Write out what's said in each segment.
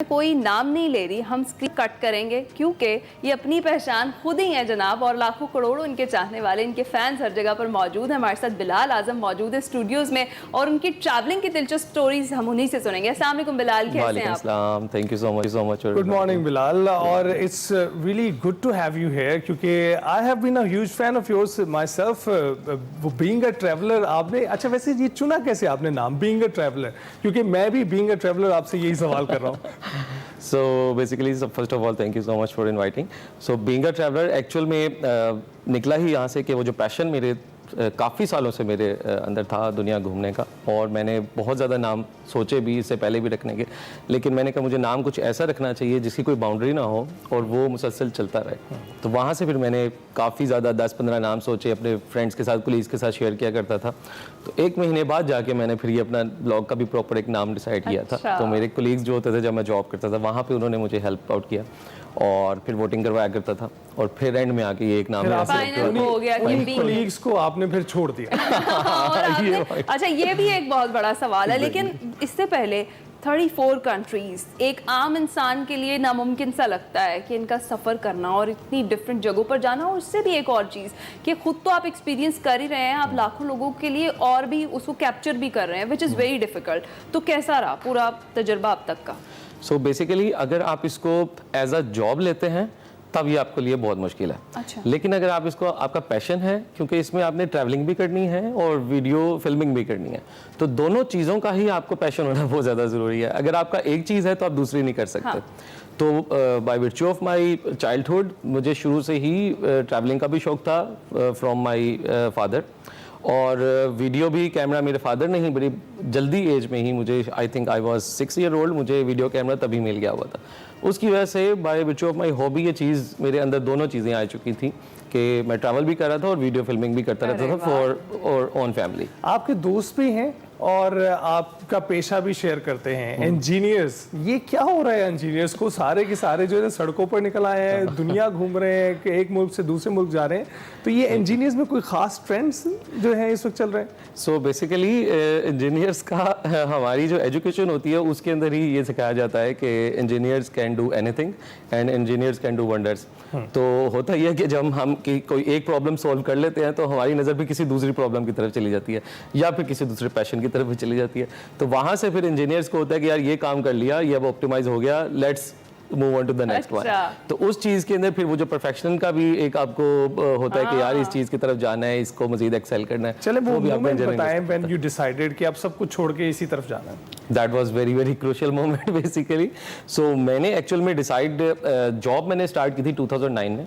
कोई नाम नहीं ले रही, हम स्क्रीन कट करेंगे क्योंकि ये अपनी पहचान खुद ही है जनाब, और लाखों करोड़ों इनके चाहने वाले, इनके फैंस हर जगह पर मौजूद हैं। हमारे साथ बिलाल आजम मौजूद है स्टूडियोज में और उनकी ट्रैवलिंग की दिलचस्प स्टोरीज हम उन्हीं से सुनेंगे। अस्सलाम वालेकुम बिलाल, कैसे हैं आप? Thank you so much. Good morning Bilal, और it's really good to have you here क्योंकि I have been a huge fan of yours myself. Being a traveller आपने, अच्छा वैसे ये चुना कैसे आपने नाम बीइंग अ ट्रैवलर, क्योंकि मैं भी बीइंग अ ट्रैवलर आपसे यही सवाल कर रहा हूँ। So basically, first of all, thank you so much for inviting. So being a traveler, actual में निकला ही यहाँ से कि वो जो पैशन मेरे काफ़ी सालों से मेरे अंदर था दुनिया घूमने का, और मैंने बहुत ज़्यादा नाम सोचे भी इससे पहले भी रखने के, लेकिन मैंने कहा मुझे नाम कुछ ऐसा रखना चाहिए जिसकी कोई बाउंड्री ना हो और वो मुसलसल चलता रहे। तो वहाँ से फिर मैंने काफ़ी ज़्यादा 10-15 नाम सोचे, अपने फ्रेंड्स के साथ, कोलीग्स के साथ शेयर किया करता था। तो 1 महीने बाद जाके मैंने फिर ये अपना ब्लॉग का भी प्रॉपर एक नाम डिसाइड किया था। तो मेरे कोलीग्स जो होते थे जब मैं जॉब करता था वहाँ पर उन्होंने मुझे हेल्प आउट किया और फिर वोटिंग करवाया करता था, और फिर एंड में आके ये एक नाम हो गया कि कोलीग्स को आपने फिर छोड़ दिया। और आपने, अच्छा ये भी एक बहुत बड़ा सवाल है, लेकिन इससे पहले 34 कंट्रीज, एक आम इंसान के लिए नामुमकिन सा लगता है कि इनका सफ़र करना और इतनी डिफरेंट जगहों पर जाना, और उससे भी एक और चीज़ कि खुद तो आप एक्सपीरियंस कर ही रहे हैं, आप लाखों लोगों के लिए और भी उसको कैप्चर भी कर रहे हैं, विच इज़ वेरी डिफ़िकल्ट। तो कैसा रहा पूरा तजर्बा अब तक का? सो बेसिकली अगर आप इसको एज अ जॉब लेते हैं तब ये आपके लिए बहुत मुश्किल है। अच्छा। लेकिन अगर आप इसको, आपका पैशन है, क्योंकि इसमें आपने ट्रैवलिंग भी करनी है और वीडियो फिल्मिंग भी करनी है, तो दोनों चीज़ों का ही आपको पैशन होना बहुत ज़्यादा ज़रूरी है। अगर आपका एक चीज़ है तो आप दूसरी नहीं कर सकते। हाँ। तो by virtue of my childhood मुझे शुरू से ही ट्रैवलिंग का भी शौक था फ्रॉम माई फादर, और वीडियो भी कैमरा मेरे फादर ने ही बड़ी जल्दी एज में ही मुझे, I think I was 6 year old, मुझे वीडियो कैमरा तभी मिल गया हुआ था। उसकी वजह से by virtue of my hobby ये चीज़ मेरे अंदर दोनों चीज़ें आ चुकी थी कि मैं ट्रैवल भी कर रहा था और वीडियो फिल्मिंग भी करता रहता था फॉर और ऑन फैमिली। आपके दोस्त भी हैं और आपका पेशा भी शेयर करते हैं, इंजीनियर्स। ये क्या हो रहा है इंजीनियर्स को? सारे के सारे जो है सड़कों पर निकल आए हैं, दुनिया घूम रहे हैं, कि एक मुल्क से दूसरे मुल्क जा रहे हैं। तो ये इंजीनियर्स में कोई खास ट्रेंड्स जो है इस वक्त चल रहे हैं? सो बेसिकली इंजीनियर्स का हमारी जो एजुकेशन होती है उसके अंदर ही ये सिखाया जाता है कि engineers can do anything and engineers can do wonders. तो होता ही है कि जब हम कोई एक प्रॉब्लम सॉल्व कर लेते हैं तो हमारी नज़र भी किसी दूसरी प्रॉब्लम की तरफ चली जाती है, या फिर किसी दूसरे पैशन की तरफ भी चली जाती है। तो वहां से फिर इंजीनियर्स को होता है कि यार ये काम कर लिया, ये अब ऑप्टिमाइज हो गया, let's move on to the next one. तो उस चीज के अंदर फिर वो जो परफेक्शन का भी एक आपको होता है कि यार इस चीज की तरफ जाना है, इसको मजीद एक्सेल करना है। चले वो भी मोमेंट बताएं व्हेन यू डिसाइडेड कि आप सब कुछ छोड़ के इसी तरफ जाना है। That was very very crucial moment basically. So मैंने एक्चुअल में डिसाइड, जॉब मैंने स्टार्ट की थी 2009 में,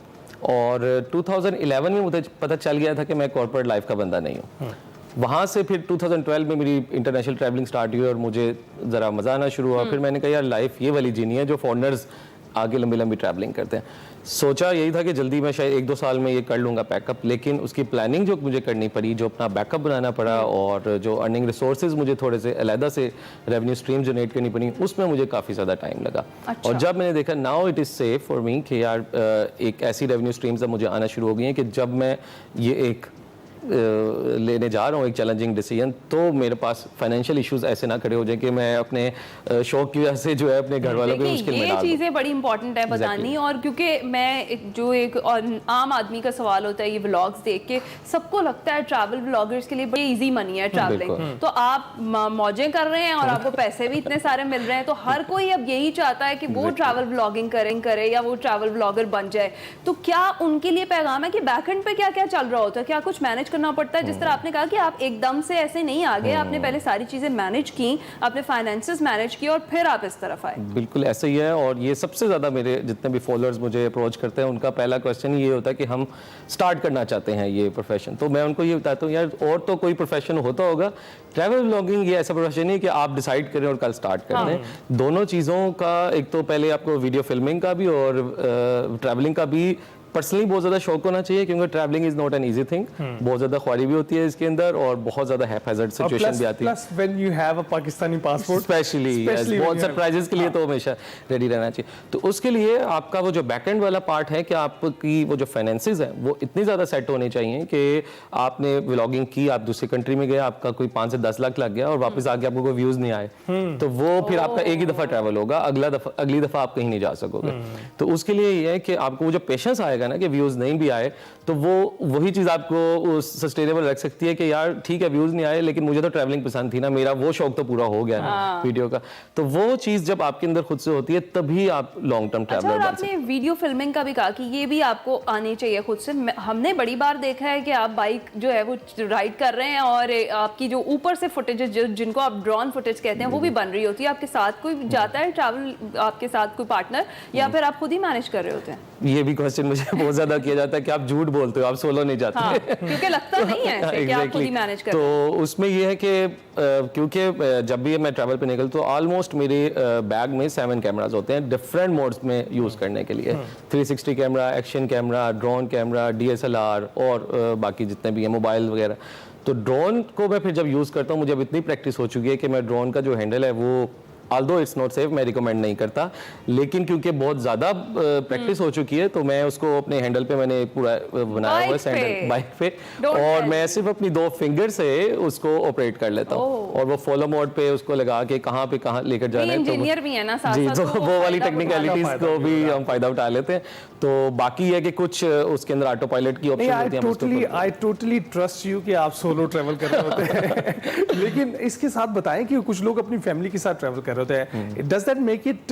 और 2011 में मुझे पता चल गया था कि मैं कॉर्पोरेट लाइफ का बंदा नहीं हूँ। वहाँ से फिर 2012 में मेरी इंटरनेशनल ट्रैवलिंग स्टार्ट हुई और मुझे ज़रा मज़ा आना शुरू हुआ। फिर मैंने कहा यार लाइफ ये वाली जीनी है जो फॉरेनर्स आगे लंबी लंबी ट्रैवलिंग करते हैं। सोचा यही था कि जल्दी मैं शायद 1-2 साल में ये कर लूँगा पैकअप, लेकिन उसकी प्लानिंग जो मुझे करनी पड़ी, जो अपना बैकअप बनाना पड़ा और जो अर्निंग रिसोर्सेज मुझे थोड़े से अलहदा से रेवेन्यू स्ट्रीम जनरेट करनी पड़ी, उसमें मुझे काफ़ी ज़्यादा टाइम लगा। अच्छा। और जब मैंने देखा now it is safe for me कि यार एक ऐसी रेवेन्यू स्ट्रीम्स अब मुझे आना शुरू हो गई हैं कि जब मैं ये एक लेने जा रहा हूँ एक चैलेंजिंग डिसीजन, तो मेरे पास फाइनेंशियल इश्यूज ऐसे ना खड़े हो जाए कि मैं अपने शौक की वजह से जो है अपने घर वालों को मुश्किल में डाल दूं। ये चीज़ें बड़ी इंपॉर्टेंट है बतानी। और क्योंकि मैं जो एक आम आदमी का सवाल होता है ये व्लॉग्स देख के, सबको लगता है ट्रैवल व्लॉगर्स के लिए बड़ी इजी मनी है ट्रैवलिंग, तो आप मौजें कर रहे हैं और आपको पैसे भी इतने सारे मिल रहे हैं, तो हर कोई अब यही चाहता है कि वो ट्रैवल व्लॉगिंग करे या वो ट्रैवल व्लॉगर बन जाए। तो क्या उनके लिए पैगाम है कि बैकएंड पे क्या क्या चल रहा होता है, क्या कुछ मैनेज करना पड़ता है? जिस तरह आपने कहा कि आप एकदम से ऐसे नहीं आ गए, आपने पहले सारी चीजें मैनेज की, आपने फाइनेंसेस मैनेज की और फिर आप इस तरफ आए। बिल्कुल ऐसा ही है, और ये सबसे ज़्यादा मेरे जितने भी फॉलोअर्स मुझे अप्रोच करते हैं उनका पहला क्वेश्चन ये होता है कि हम स्टार्ट करना चाहते हैं ये प्रोफेशन। तो मैं उनको ये बताता हूँ यार और तो कोई प्रोफेशन होता होगा, ट्रैवल व्लॉगिंग ये ऐसा प्रोफेशन नहीं है कि आप डिसाइड करें और कल स्टार्ट कर दें। दोनों चीज़ों का, एक तो पहले आपको वीडियो फिल्मिंग का भी और ट्रैवलिंग का भी पर्सनली बहुत ज़्यादा शौक होना चाहिए, क्योंकि travelling is not an easy thing. बहुत ज़्यादा ख्वारी भी होती है इसके अंदर और बहुत ज़्यादा हैफेजर्ड सिचुएशन भी आती है। Plus when you have a Pakistani passport specially बहुत सरप्राइजेस के लिए तो हमेशा रेडी रहना चाहिए। तो उसके लिए आपका वो जो बैक एंड वाला पार्ट है कि आपकी वो जो फाइनेंसेस है वो इतनी ज़्यादा सेट होने चाहिए कि आपने व्लॉगिंग की, आप दूसरी कंट्री में गए, आपका कोई 5 से 10 लाख लग गया और वापस आके आपको कोई व्यूज़ नहीं आए, तो वो फिर आपका एक ही दफ़ा ट्रैवल होगा, अगली दफ़ा आप कहीं नहीं जा सकोगे। तो उसके लिए ये है कि आपको वो जो पेशेंस आएगा ना कि व्यूज़ नहीं भी आए, तो वो वही चीज़ आपको सस्टेनेबल रख सकती है कि यार ठीक है व्यूज़ नहीं आए लेकिन मुझे तो ट्रैवलिंग पसंद थी ना, मेरा वो शौक तो पूरा हो गया ना वीडियो का। तो वो चीज़ जब आपके अंदर खुद से होती है तभी आप लॉन्ग टर्म ट्रैवलर बन सकते हैं। आपने वीडियो फिल्मिंग का भी कहा कि ये भी आपको आनी चाहिए खुद से। हमने बड़ी बार देखा है कि आप बाइक जो है वो राइड कर रहे हैं और आपकी जो ऊपर से फुटेज जिनको आप ड्रोन फुटेज कहते हैं वो भी बन रही होती है। आपके साथ कोई जाता है ट्रैवल, आपके साथ कोई पार्टनर, या फिर आप खुद ही मैनेज कर रहे होते हैं? ये भी क्वेश्चन मुझे बहुत ज्यादा किया जाता है कि आप झूठ बोलते हो, आप सोलो नहीं जाते। हाँ, क्योंकि लगता नहीं है ऐसे कि आप खुद ही मैनेज करते हैं। तो उसमें ये है कि क्योंकि जब भी मैं ट्रैवल पे निकलता हूँ ऑलमोस्ट मेरे बैग में 7 कैमराज होते हैं डिफरेंट मोड्स में यूज करने के लिए। 360 camera, action camera, drone camera, DSLR और बाकी जितने भी हैं मोबाइल वगैरह। तो ड्रोन को मैं फिर जब यूज़ करता हूँ, मुझे अब इतनी प्रैक्टिस हो चुकी है कि मैं ड्रोन का जो हैंडल है वो ऑल्दो इट्स नॉट सेफ, मैं रिकमेंड नहीं करता, लेकिन क्योंकि बहुत ज़्यादा प्रैक्टिस हो चुकी है तो मैं उसको अपने हैंडल पे मैंने पूरा बनाया हुआ है सैंडल बाइक पे, और मैं सिर्फ अपनी 2 फिंगर से उसको ऑपरेट कर लेता हूँ और वो फॉलो मोड पे उसको लगा के कहाँ पे कहाँ लेकर जाना है। इंजीनियर भी है ना साथ जी, साथ, तो वो वाली टेक्निकलिटीज को भी हम फायदा उठा लेते हैं। तो बाकी है कि कुछ उसके अंदर ऑटो पायलट की ऑप्शन होती है। आई टोटली ट्रस्ट यू कि आप सोलो ट्रैवल कर रहे होते हैं लेकिन इसके साथ बताएं कि कुछ लोग अपनी फैमिली के साथ ट्रैवल कर रहे होते हैं, does that make it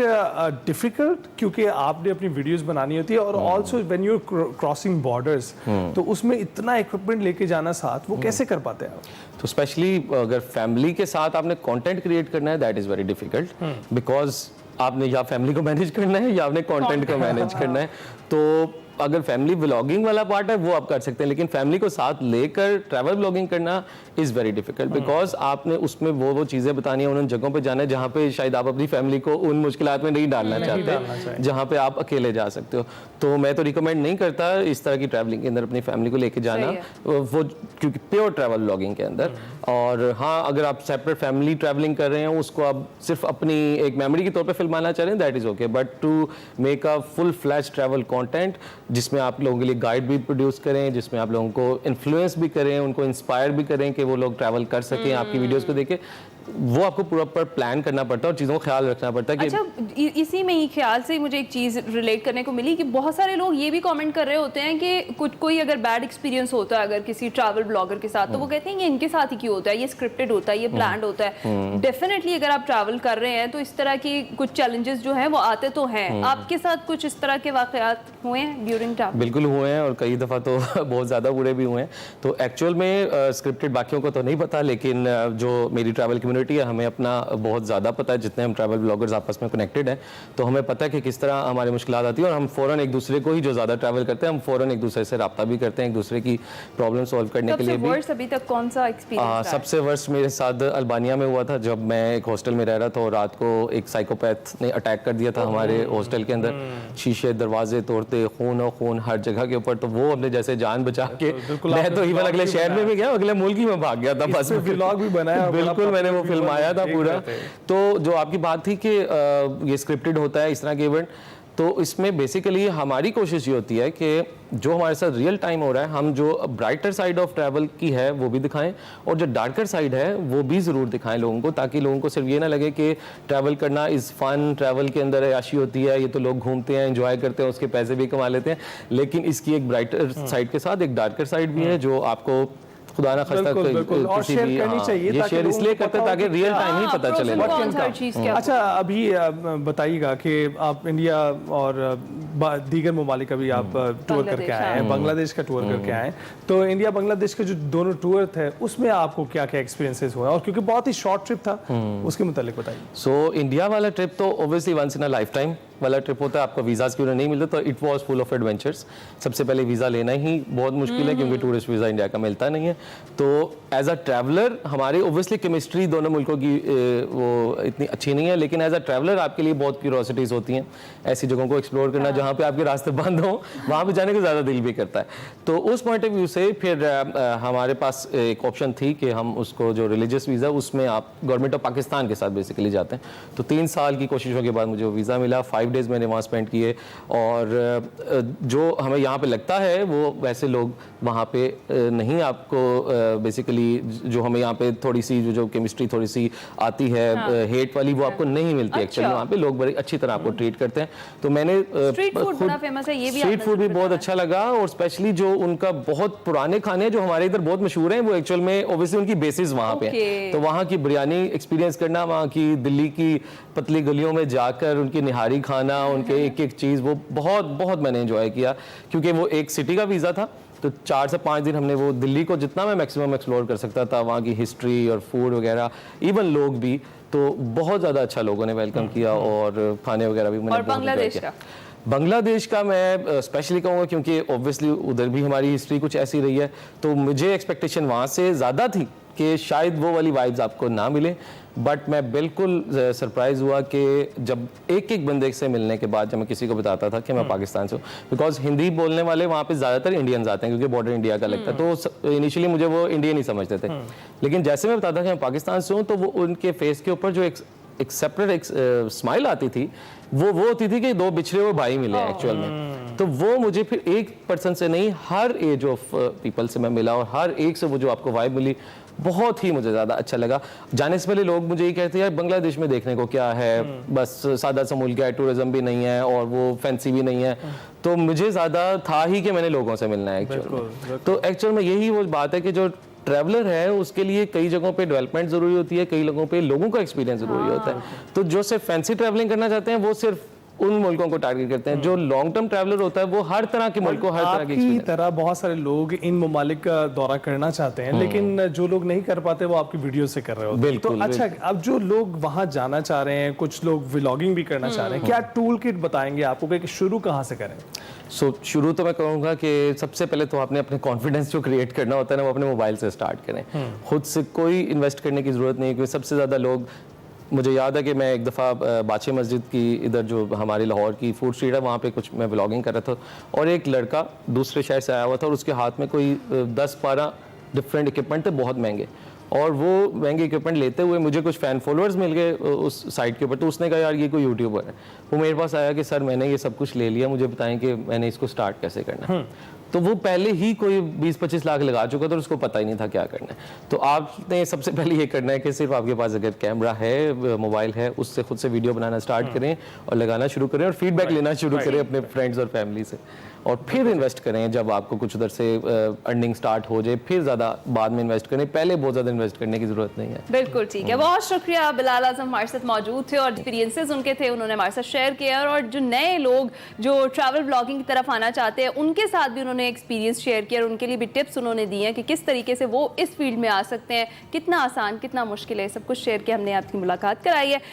difficult? क्योंकि आपने अपनी वीडियोस बनानी होती है और also when you are crossing borders, तो उसमें इतना इक्विपमेंट लेके जाना साथ, वो कैसे कर पाते हैं आप? तो स्पेशली अगर फैमिली के साथ आपने कंटेंट क्रिएट करना है, that is very difficult, because आपने या फैमिली को मैनेज करना है या आपने कंटेंट को मैनेज करना है। तो अगर फैमिली व्लॉगिंग वाला पार्ट है वो आप कर सकते हैं, लेकिन फैमिली को साथ लेकर ट्रैवल व्लॉगिंग करना इज़ वेरी डिफिकल्ट, बिकॉज आपने उसमें वो चीज़ें बतानी है, उन जगहों पे जाना है जहाँ पे शायद आप अपनी फैमिली को उन मुश्किलात में नहीं डालना चाहते, जहाँ पे आप अकेले जा सकते हो। तो मैं तो रिकमेंड नहीं करता इस तरह की ट्रैवलिंग के अंदर अपनी फैमिली को लेके जाना, वो क्योंकि प्योर ट्रैवल व्लॉगिंग के अंदर। और हाँ, अगर आप सेपरेट फैमिली ट्रैवलिंग कर रहे हैं, उसको आप सिर्फ अपनी एक मेमोरी के तौर पे फिल्माना चाह रहे हैं, that is okay, but to make a full flash travel content जिसमें आप लोगों के लिए गाइड भी प्रोड्यूस करें, जिसमें आप लोगों को इन्फ्लुएंस भी करें, उनको इंस्पायर भी करें कि वो लोग ट्रैवल कर सकें आपकी वीडियोस को देख के, वो आपको प्रॉपर प्लान करना पड़ता है और चीज़ों का ख्याल रखना पड़ता है कि अच्छा, इसी में ही ख्याल से मुझे एक चीज़ रिलेट करने को मिली कि बहुत सारे लोग ये भी कमेंट कर रहे होते हैं कि कोई अगर बैड एक्सपीरियंस होता है अगर किसी ट्रैवल ब्लॉगर के साथ, तो वो कहते हैं कि इनके साथ ही क्यों होता है, ये स्क्रिप्टेड होता है, ये प्लान्ड होता है। डेफिनेटली अगर आप ट्रैवल कर रहे हैं तो इस तरह की कुछ चैलेंजेस जो हैं वो आते तो हैं। आपके साथ कुछ इस तरह के वाकयात हुए हैं ड्यूरिंग ट्रैवल? बिल्कुल हुए हैं और कई दफ़ा तो बहुत ज़्यादा बुरे भी हुए हैं। तो एक्चुअल में स्क्रिप्टेड बाकियों को तो नहीं पता, लेकिन जो मेरी ट्रैवल कम्युनिटी है हमें अपना बहुत ज़्यादा पता है, जितने हम ट्रैवल ब्लॉगर्स आपस में कनेक्टेड हैं, तो हमें पता है कि किस तरह हमारी मुश्किलात आती है और हम फ़ौरन एक दूसरे को ही, जो ज़्यादा ट्रैवल करते हैं, हम फ़ौरन एक दूसरे से रब्ता भी करते हैं, एक दूसरे की प्रॉब्लम सॉल्व करने के लिए भी। वर्स्ट अभी तक कौन सा एक्सपीरियंस? सबसे वर्स्ट मेरे साथ अल्बानिया में हुआ था, जब मैं एक हॉस्टल में रह रहा था और रात को एक साइकोपैथ ने अटैक कर दिया था हमारे हॉस्टल के अंदर, शीशे दरवाजे तोड़ते, खून और खून हर जगह के ऊपर। तो वो अपने जैसे जान बचा के मैं तो इवन अगले शहर में भी गया, अगले मुल्क ही में भाग गया था बस। व्लॉग भी बनाया, बिल्कुल मैंने वो फिल्माया था पूरा। तो जो आपकी बात थी कि ये स्क्रिप्टेड होता है इस तरह के इवेंट, तो इसमें बेसिकली हमारी कोशिश ये होती है कि जो हमारे साथ रियल टाइम हो रहा है, हम जो ब्राइटर साइड ऑफ ट्रैवल की है वो भी दिखाएं और जो डार्कर साइड है वो भी ज़रूर दिखाएं लोगों को, ताकि लोगों को सिर्फ ये ना लगे कि ट्रैवल करना इज़ फन, ट्रैवल के अंदर अयाशी होती है, ये तो लोग घूमते हैं, एंजॉय करते हैं, उसके पैसे भी कमा लेते हैं। लेकिन इसकी एक ब्राइटर साइड के साथ एक डार्कर साइड भी है जो आपको खुदा ना खास्ता किसी भी ये शेयर इसलिए करते हैं ताकि रियल टाइम ही पता चले। अच्छा, अभी बताइएगा कि आप इंडिया और दीगर ममालिक अभी आप टूर करके आए हैं, बांग्लादेश का टूर करके आए हैं, तो इंडिया बांग्लादेश के जो दोनों टूर थे उसमें आपको क्या क्या एक्सपीरियंसेस हुए, और क्योंकि बहुत ही शॉर्ट ट्रिप था उसके मुतालिक बताइए। सो इंडिया वाला ट्रिप तो obviously once in a lifetime, वाला ट्रिप होता है, आपको वीज़ाज़ क्यों नहीं मिलते, तो it was full of adventures. सबसे पहले वीज़ा लेना ही बहुत मुश्किल है क्योंकि टूरिस्ट वीज़ा इंडिया का मिलता नहीं है। तो एज अ ट्रैवलर हमारी ओब्वियसली केमिस्ट्री दोनों मुल्कों की वो इतनी अच्छी नहीं है, लेकिन एज अ ट्रैवलर आपके लिए बहुत क्यूरोसिटीज़ होती हैं ऐसी जगहों को एक्सप्लोर करना जहाँ पे आपके रास्ते बंद हों, वहाँ पे जाने का ज़्यादा दिल भी करता है। तो उस पॉइंट ऑफ व्यू से फिर हमारे पास एक ऑप्शन थी कि हम उसको जो रिलीजियस वीज़ा उसमें आप गवर्नमेंट ऑफ पाकिस्तान के साथ बेसिकली जाते हैं। तो 3 साल की कोशिशों के बाद मुझे वो वीज़ा मिला, 5 डेज़ मैंने वहाँ स्पेंड किए, और जो हमें यहाँ पे लगता है वो वैसे लोग वहाँ पे नहीं, आपको बेसिकली जो हमें यहाँ पे थोड़ी सी जो केमिस्ट्री थोड़ी सी आती है हेट वाली, वो आपको नहीं मिलती एक्चुअली। वहाँ पे लोग बड़ी अच्छी तरह आपको ट्रीट करते हैं। तो मैंने स्ट्रीट फूड बड़ा फेमस है, ये भी स्ट्रीट फूड भी बहुत अच्छा लगा, और स्पेशली जो उनका बहुत पुराने खाने जो हमारे इधर बहुत मशहूर हैं वो एक्चुअल में ओब्वियसली उनकी बेसिस वहाँ पे है। तो वहाँ की बिरयानी एक्सपीरियंस करना, वहाँ की दिल्ली की पतली गलियों में जाकर उनकी निहारी खाना, उनके एक एक चीज़, वो बहुत बहुत मैंने एंजॉय किया क्योंकि वो एक सिटी का वीज़ा था। तो 4 से 5 दिन हमने वो दिल्ली को जितना मैं मैक्सिमम एक्सप्लोर कर सकता था, वहाँ की हिस्ट्री और फूड वगैरह, इवन लोग भी, तो बहुत ज़्यादा अच्छा लोगों ने वेलकम किया, और खाने वगैरह भी मैंने बहुत एंजॉय किया। बांग्लादेश का मैं स्पेशली कहूँगा क्योंकि ऑब्वियसली उधर भी हमारी हिस्ट्री कुछ ऐसी रही है, तो मुझे एक्सपेक्टेशन वहाँ से ज़्यादा थी कि शायद वो वाली वाइब्स आपको ना मिले, बट मैं बिल्कुल सरप्राइज हुआ कि जब एक एक बंदे से मिलने के बाद जब मैं किसी को बताता था कि मैं पाकिस्तान से हूँ, बिकॉज हिंदी बोलने वाले वहाँ पे ज़्यादातर इंडियंस आते हैं क्योंकि बॉर्डर इंडिया का लगता है, तो इनिशियली मुझे वो इंडियन ही समझते थे। लेकिन जैसे मैं बताता था कि मैं पाकिस्तान से हूँ, तो वो उनके फेस के ऊपर जो एक सेपरेट स्माइल आती थी, वो होती थी कि 2 बिछड़े हुए भाई मिले एक्चुअल में। तो वो मुझे फिर एक पर्सन से नहीं, हर एज ऑफ पीपल से मैं मिला, और हर एक से वो जो आपको वाइब मिली, बहुत ही मुझे ज़्यादा अच्छा लगा। जाने से पहले लोग मुझे ये कहते हैं यार बांग्लादेश में देखने को क्या है, बस सादा सा मुल्क है, टूरिज्म भी नहीं है और वो फैंसी भी नहीं है। तो मुझे ज़्यादा था ही कि मैंने लोगों से मिलना है एक्चुअल में। तो एक्चुअल में यही वो बात है कि जो ट्रैवलर है उसके लिए कई जगहों पे डेवलपमेंट जरूरी होती है, कई लोगों पे लोगों का एक्सपीरियंस जरूरी होता है। तो जो सिर्फ फैंसी ट्रैवलिंग करना चाहते हैं वो सिर्फ उन मुल्कों को टारगेट करते हैं। जो लॉन्ग टर्म ट्रैवलर होता है वो हर तरह के मुल्क को, हर तरह की तरह बहुत सारे लोग इन ममालिक का दौरा करना चाहते हैं, लेकिन जो लोग नहीं कर पाते वो आपकी वीडियो से कर रहे होते हैं। तो अच्छा, अब जो लोग वहां जाना चाह रहे हैं, कुछ लोग व्लॉगिंग भी करना चाह रहे हैं, क्या टूल किट बताएंगे आपको कि शुरू कहाँ से करें? शुरू तो मैं कहूँगा कि सबसे पहले तो आपने अपने कॉन्फिडेंस जो क्रिएट करना होता है ना, वो अपने मोबाइल से स्टार्ट करें। खुद से कोई इन्वेस्ट करने की ज़रूरत नहीं है, क्योंकि सबसे ज़्यादा लोग, मुझे याद है कि मैं एक दफ़ा बादशाह मस्जिद की इधर जो हमारी लाहौर की फूड स्ट्रीट है वहाँ पे कुछ मैं व्लॉगिंग कर रहा था, और एक लड़का दूसरे शहर से आया हुआ था और उसके हाथ में कोई 10-12 डिफरेंट इक्विपमेंट थे बहुत महंगे, और वो महंगे इक्विपमेंट लेते हुए मुझे कुछ फ़ैन फॉलोअर्स मिल गए उस साइट के ऊपर। तो उसने कहा यार ये कोई यूट्यूबर है। वो मेरे पास आया कि सर मैंने ये सब कुछ ले लिया, मुझे बताएं कि मैंने इसको स्टार्ट कैसे करना है। तो वो पहले ही कोई 20-25 लाख लगा चुका था और उसको पता ही नहीं था क्या करना है। तो आपने सबसे पहले ये करना है कि सिर्फ आपके पास अगर कैमरा है, मोबाइल है, उससे खुद से वीडियो बनाना स्टार्ट करें और लगाना शुरू करें और फीडबैक लेना शुरू करें अपने फ्रेंड्स और फैमिली से, और फिर इन्वेस्ट करें जब आपको कुछ उधर से अर्निंग स्टार्ट हो जाए, फिर ज़्यादा बाद में इन्वेस्ट करें, पहले बहुत ज़्यादा इन्वेस्ट करने की ज़रूरत नहीं है। बिल्कुल ठीक है, बहुत शुक्रिया। बिलाल आजम हमारे साथ मौजूद थे और एक्सपीरियंसेस उनके थे, उन्होंने हमारे साथ शेयर किया, और जो नए लोग जो ट्रैवल ब्लॉगिंग की तरफ आना चाहते हैं उनके साथ भी उन्होंने एक्सपीरियंस शेयर किया, और उनके लिए भी टिप्स उन्होंने दिए हैं कि किस तरीके से वो इस फील्ड में आ सकते हैं, कितना आसान कितना मुश्किल है, सब कुछ शेयर किया, हमने आपकी मुलाकात कराई है।